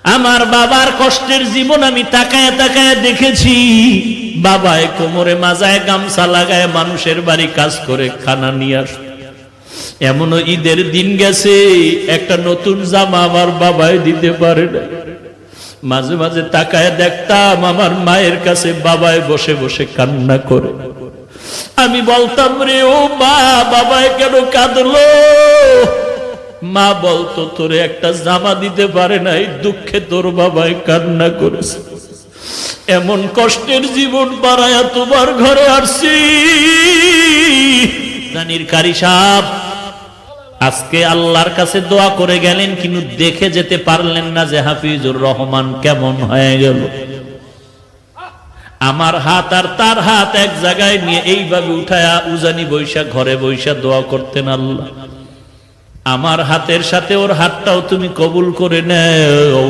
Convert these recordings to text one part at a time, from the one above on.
আমার বাবার কষ্টের জীবন আমি তাকায় তাকায় দেখেছি। বাবায় কোমরে মাজায় গামছা লাগায় মানুষের বাড়ি কাজ করে খানা নিয়ে আসত। এমনও ঈদের দিন গেছে একটা নতুন জামা আমার বাবায় দিতে পারে না। মাঝে মাঝে তাকায় দেখতাম আমার মায়ের কাছে বাবায় বসে বসে কান্না করে। আমি বলতাম, রে ও মা, বাবায় কেন কাঁদলো? মা বলতো, তোরে একটা জামা দিতে পারে নাই, দুঃখে তোর বাবায় কান্না করেছে। এমন কষ্টের জীবন বাড়ায়া তোমার ঘরে আসছি। জানির কারি সাহেব আজকে আল্লাহর কাছে দোয়া করে গেলেন, কিন্তু দেখে যেতে পারলেন না যে হাফিজুর রহমান কেমন হয়ে গেল। আমার হাত আর তার হাত এক জায়গায় নিয়ে এইভাবে উঠায়া উজানি বৈশা ঘরে বৈশা দোয়া করতেন, আল্লাহ আমার হাতের সাথে ওর হাতটাও তুমি কবুল করে নেও।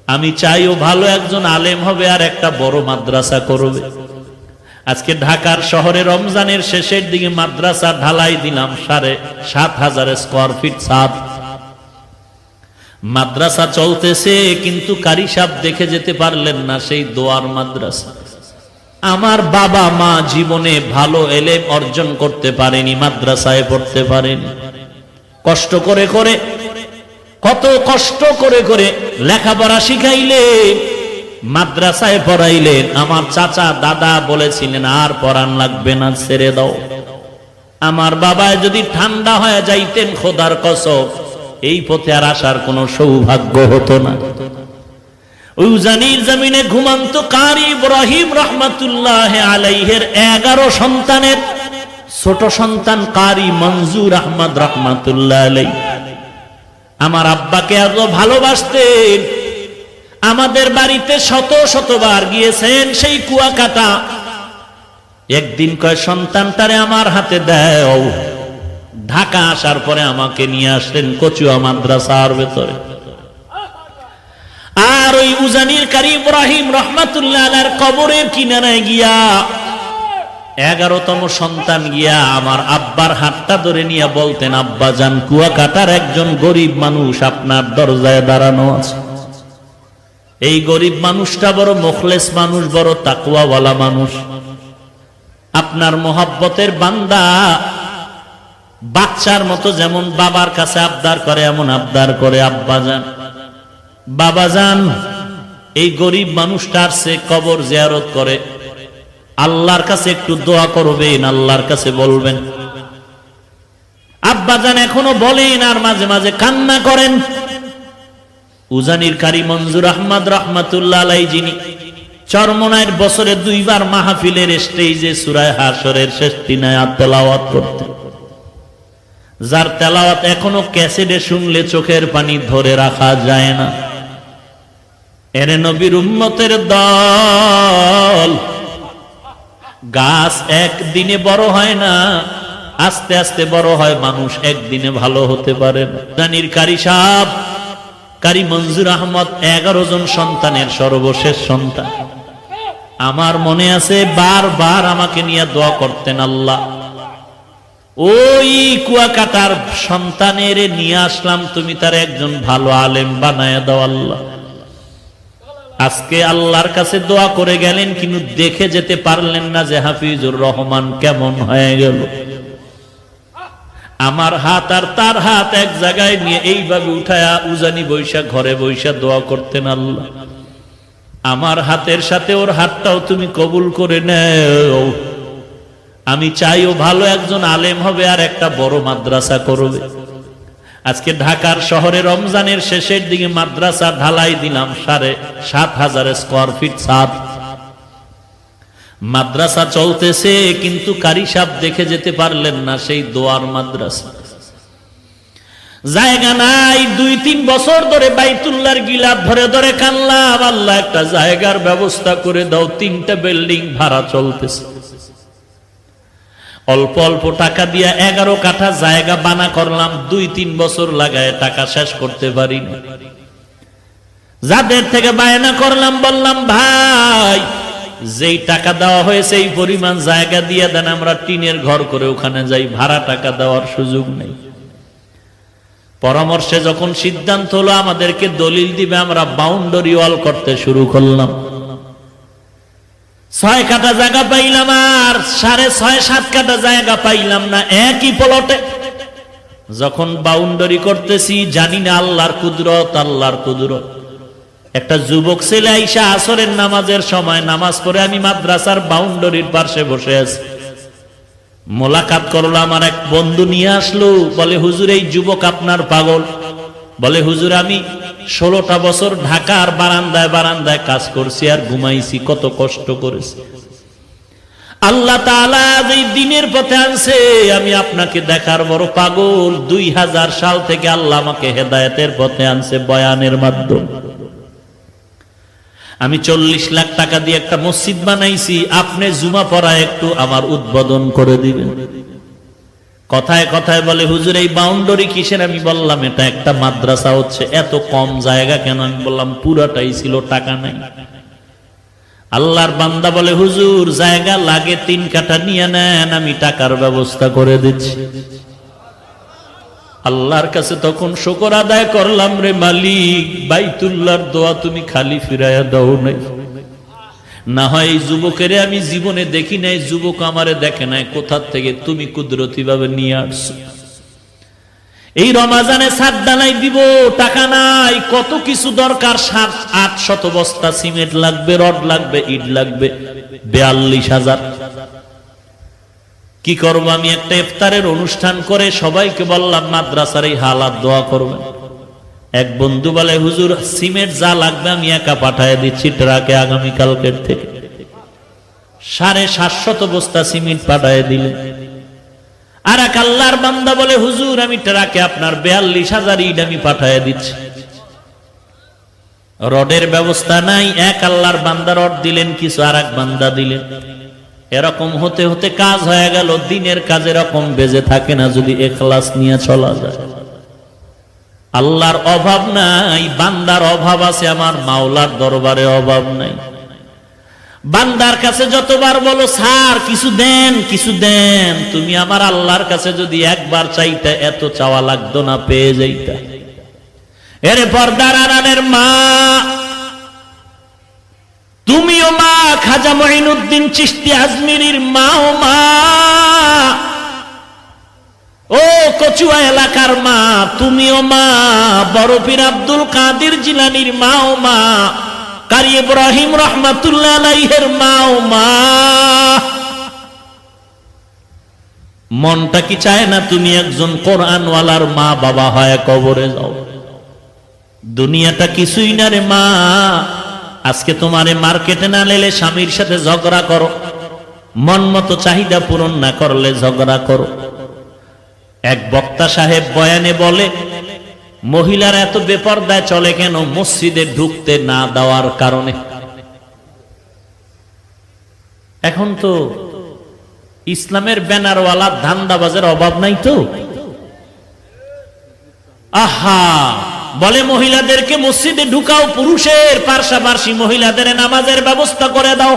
আমি চাই ও ভালো একজন আলেম হবে আর একটা বড় মাদ্রাসা করবে। আজকে ঢাকার শহরে রমজানের শেষের দিকে মাদ্রাসা ঢালাই দিলাম 7,500 স্কয়ার ফিট ছাদ। মাদ্রাসা চলতেছে, কিন্তু কারি সাহেব দেখে যেতে পারলেন না সেই দোয়ার মাদ্রাসা। আমার বাবা মা জীবনে ভালো এলেম অর্জন করতে পারেনি, মাদ্রাসায় পড়তে পারেনি। কষ্ট করে করে, কত কষ্ট করে করে লেখাপড়া শিখাইলে, মাদ্রাসায় পড়াইলেন। আমার চাচা দাদা বলেছিলেন আর পড়ান লাগবে না, ছেড়ে দাও। আমার বাবায় যদি ঠান্ডা হয়ে যাইতেন, খোদার কসম এই পথে আর আসার কোনো সৌভাগ্য হতো না। উজানির জমিনে ঘুমন্ত কারি ইব্রাহিম রহমাতুল্লাহ আলাইহির 11 সন্তানের ছোট সন্তান কারি মঞ্জুর আহমদ রহমাতুল্লাহ আলাইহি আমার আব্বাকে এত ভালোবাসতেন। আমাদের বাড়িতে শত শতবার গিয়েছেন সেই কুয়াকাটা। একদিন কয় সন্তানটারে আমার হাতে দাও। ঢাকা আসার পরে আমাকে নিয়ে আসলেন কচুয়া মাদ্রাসার ভেতরে। আর ওই উজানির কারি ইব্রাহিম রহমাতুল্লাহ আলাইহির কবরের কিনারায় গিয়া 11তম সন্তান গিয়া আমার আব্বার হাতটা ধরে নিয়ে বলতেন, আব্বা জান, কুয়াকাটার একজন গরিব মানুষ আপনার দরজায় দাঁড়ানো আছে। এই গরিব মানুষটা বড় মুখলেস মানুষ, বড় তাকওয়াওয়ালা মানুষ, আপনার মোহাব্বতের বান্দা। বাচ্চার মতো যেমন বাবার কাছে আবদার করে এমন আবদার করে, আব্বা জান, বাবা জান, এই গরিব মানুষটার সে কবর জিয়ারত করে, আল্লাহর কাছে একটু দোয়া করবেন, আল্লাহর কাছে বলবেন। আব্বা জান এখনো বলেন আর মাঝে মাঝে কান্না করেন। উজানির কারি মঞ্জুর আহমদ রহমাতুল্লাহ আলাইহি, যিনি চরমনায়ের বছরে 2 বার মাহফিলের স্টেজে সূরা হাশরের শেষ 3 আয়াত তেলাওয়াত করতেন, যার তেলাওয়াত এখনো ক্যাসেটে শুনলে চোখের পানি ধরে রাখা যায় না। এর নবীর উম্মতের দল। গাছ একদিনে বড় হয় না, আস্তে আস্তে বড় হয়। মানুষ একদিনে ভালো হতে পারে না। জানির কারি সাহেব কারি মঞ্জুর আহমদ 11 জন সন্তানের সর্বশেষ সন্তান। আমার মনে আছে বারবার আমাকে নিয়ে দোয়া করতেন, আল্লাহ ওই কুয়াকাটার সন্তানের নিয়ে আসলাম, তুমি তার একজন ভালো আলেম বানায় দাও আল্লাহ। আজকে আল্লাহর কাছে দোয়া করে গেলেন, কিন্তু দেখে যেতে পারলেন না যে হাফিজুর রহমান কেমন হয়ে গেল। আমার হাত আর তার হাত এক জায়গায় নিয়ে এইভাবে উঠায়া উজানি বৈশা ঘরে বৈশা দোয়া করতেন, আল্লাহ আমার হাতের সাথে ওর হাতটাও তুমি কবুল করে নেও। আমি চাই ও ভালো একজন আলেম হবে আর একটা বড় মাদ্রাসা করবে। আজকে ঢাকার শহরে রমজানের শেষের দিকে মাদ্রাসা ঢালাই দিলাম 7,500 স্কয়ার ফিট ছাদ। মাদ্রাসা চলতেছে, কিন্তু কারি সাহেব দেখে যেতে পারলেন না সেই দোয়ার মাদ্রাসা। জায়গা নাই, 2-3 বছর ধরে বাইতুল্লাহর গিলাফ ধরে ধরে কানলাম, আল্লাহ একটা জায়গার ব্যবস্থা করে দাও। 3টা বিল্ডিং ভাড়া চলতেছে। অল্প অল্প টাকা দিয়া 11 কাঠা জায়গা বানা করলাম। 2-3 বছর লাগায় টাকা শেষ করতে পারি না। যাদের থেকে বায়না করলাম, বললাম ভাই, যেই টাকা দেওয়া হয়েছে এই পরিমাণ জায়গা দিয়ে দেন, আমরা টিনের ঘর করে ওখানে যাই, ভাড়া টাকা দেওয়ার সুযোগ নেই। পরামর্শে যখন সিদ্ধান্ত হলো আমাদেরকে দলিল দিবে, আমরা বাউন্ডারি ওয়াল করতে শুরু করলাম। 6 কাঠা জায়গা পাইলাম আর 6.5-7 কাঠা জায়গা পাইলাম না একই প্লটে। যখন বাউন্ডারি করতেছি জানি না আল্লাহর কুদরত, আল্লাহর কুদরত। একটা যুবক ছেলে আইসা আসরের নামাজের সময় নামাজ পড়ে আমি মাদ্রাসার বাউন্ডারির পাশে বসে আছি। মোলাকাত করলো, আমার এক বন্ধু নিয়ে আসলো, বলে হুজুর এই যুবক আপনার পাগল। বলে হুজুর আমি 16টা বছর ঢাকার বারান্দায় বারান্দায় কাজ করছি আর ঘুমাইছি, কত কষ্ট করেছি। আল্লাহ তাআলা এই দিনের পথে আনছে, আমি আপনাকে দেখার বড় পাগল। 2000 সাল থেকে আল্লাহ আমাকে হেদায়েতের পথে আনছে বয়ানের মাধ্যমে। আমি 40 লাখ টাকা দিয়ে একটা মসজিদ বানাইছি, আপনি জুমা পড়ায় একটু আমার উদ্বোধন করে দিবেন। কথায় কথায় বলে হুজুর এই বাউন্ডারি কিসের? আমি বললাম এটা একটা মাদ্রাসা হচ্ছে, এত কম জায়গা কেন? আমি বললাম পুরাটাই ছিল, টাকা নাই। আল্লাহর বান্দা বলে হুজুর জায়গা লাগে 3 কাঠা নিয়ে নেন, আমি টাকার ব্যবস্থা করে দিচ্ছি। আল্লাহর কাছে তখন শুকর আদায় করলাম, রে মালিক বাইতুল্লাহর দোয়া তুমি খালি ফিরাইয়া দাও নাই। না হয় এই যুবকের আমি জীবনে দেখি নাই, যুবক আমারে দেখে নাই, কোথা থেকে তুমি কুদরতি ভাবে নিয়ে আসছো। এই রমাজানে ছাদ ডালাই দিব, টাকা নাই, কত কিছু দরকার, 700-800 বস্তা সিমেন্ট লাগবে, রড লাগবে, ইট লাগবে, 42,000। কি করব? আমি একটা ইফতারের অনুষ্ঠান করে সবাইকে বললাম মাদ্রাসার এই হালাত দোয়া করবেন। এক বন্ধু বলে হুজুর সিমেন্ট যা লাগবে আমি একা পাঠিয়ে দিচ্ছি ট্রাকে, আগামী কালকের থেকে 750 বস্তা সিমেন্ট পাঠিয়ে দিলেন। আর এক আল্লাহর বান্দা বলে হুজুর আমি ট্রাকে আপনার 42,000 ইট আমি পাঠিয়ে দিচ্ছি। রডের ব্যবস্থা নাই, এক আল্লাহর বান্দা রড দিলেন কিছু, আর এক বান্দা দিলেন। এরকম হতে হতে কাজ হয়ে গেল। দিনের কাজ এরকম বেজে থাকে না যদি ইখলাস নিয়ে চলা যায়। আল্লাহর অভাব নাই, বান্দার অভাব আছে, আমার মাওলার দরবারে অভাব নাই। বান্দার কাছে যতবার বলো স্যার কিছু দেন কিছু দেন, তুমি আমার আল্লাহর কাছে যদি একবার চাইতে এত চাওয়া লাগতো না, পেয়ে যাইতা। এরে পর্দার আড়ালের মা, তুমিও মা, খাজা মঈনুদ্দিন চিশতি আজমিরির মাও মা, ও কচুয়া এলাকার মা তুমিও মা, বড় পীর আব্দুল কাদের জিলানীর মাও মা, কারি ইব্রাহিম রহমাতুল্লাহ আলাইহির মাও মা। মনটা কি চায় না তুমি একজন কোরআনওয়ালার মা বাবা হয় কবরে যাও? দুনিয়াটা কিছুই না রে মা। আজকে তোমারে মার্কেটে না লেলে স্বামীর সাথে ঝগড়া করো, মন মতো চাহিদা পূরণ না করলে ঝগড়া করো। এক বক্তা সাহেব বয়ানে বলে মহিলারা এত বেপরদায় চলে কেন? মসজিদে ঢুকতে না দেওয়ার কারণে। এখন তো ইসলামের ব্যানারওয়ালা ধান্দাবাজের অভাব নাই তো। আহা, বলে মহিলাদেরকে মসজিদে ঢুকাও, পুরুষের পাশাপাশি মহিলাদের নামাজের ব্যবস্থা করে দাও।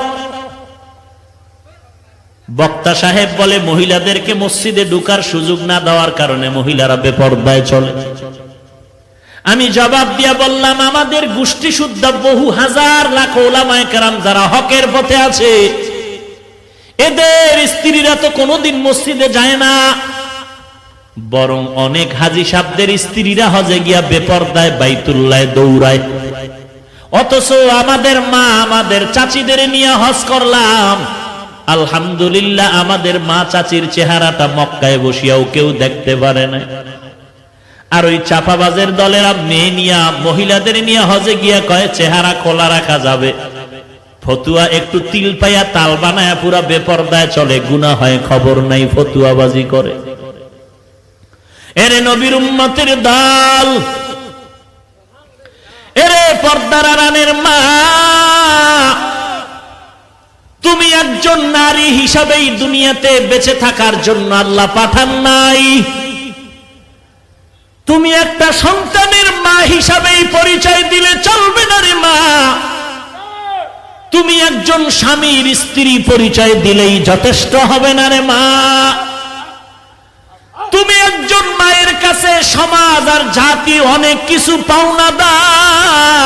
বক্তা সাহেব বলে মহিলাদেরকে মসজিদে ঢুকার সুযোগ না দেওয়ার কারণে মহিলারা বেপরদায় চলে। আমি জবাব দিয়া বললাম আমাদের গোষ্ঠী শুদ্ধ বহু হাজার লাখ ওলামায়ে কেরাম যারা হকের পথে আছে, এদের স্ত্রীরা তো কোনোদিন মসজিদে যায় না, বরং অনেক হাজী সাহেবদের স্ত্রীরা হজে গিয়া বেপরদায় বাইতুল্লাহ দৌড়ায়। অথচ আমাদের মা আমাদের চাচিদের নিয়ে হজ করলাম, আলহামদুলিল্লাহ আমাদের মা চাচির চেহারাটা মক্কায় বসিয়াও কেউ দেখতে পারে না। আর ওই চাপাবাজের দলেরা মেয়ে নিয়া মহিলাদের নিয়ে হজে গিয়া কয় চেহারা খোলা রাখা যাবে, ফতুয়া একটু তিল পাইয়া তাল বানায়া পুরা বেপরদায় চলে, গুনাহ হয় খবর নাই, ফতুয়াবাজি করে। এরে নবীর উম্মতের দল, এরে পর্দার আড়ালের মা, তুমি একজন নারী হিসাবেই দুনিয়াতে বেঁচে থাকার জন্য আল্লাহ পাঠান নাই। তুমি একটা সন্তানের মা হিসাবেই পরিচয় দিলে চলবে না রে মা। তুমি একজন স্বামীর স্ত্রী পরিচয় দিলেই যথেষ্ট হবে না রে মা। তুমি একজন মায়ের কাছে সমাজ আর কি অনেক কিছু পাওনাদার?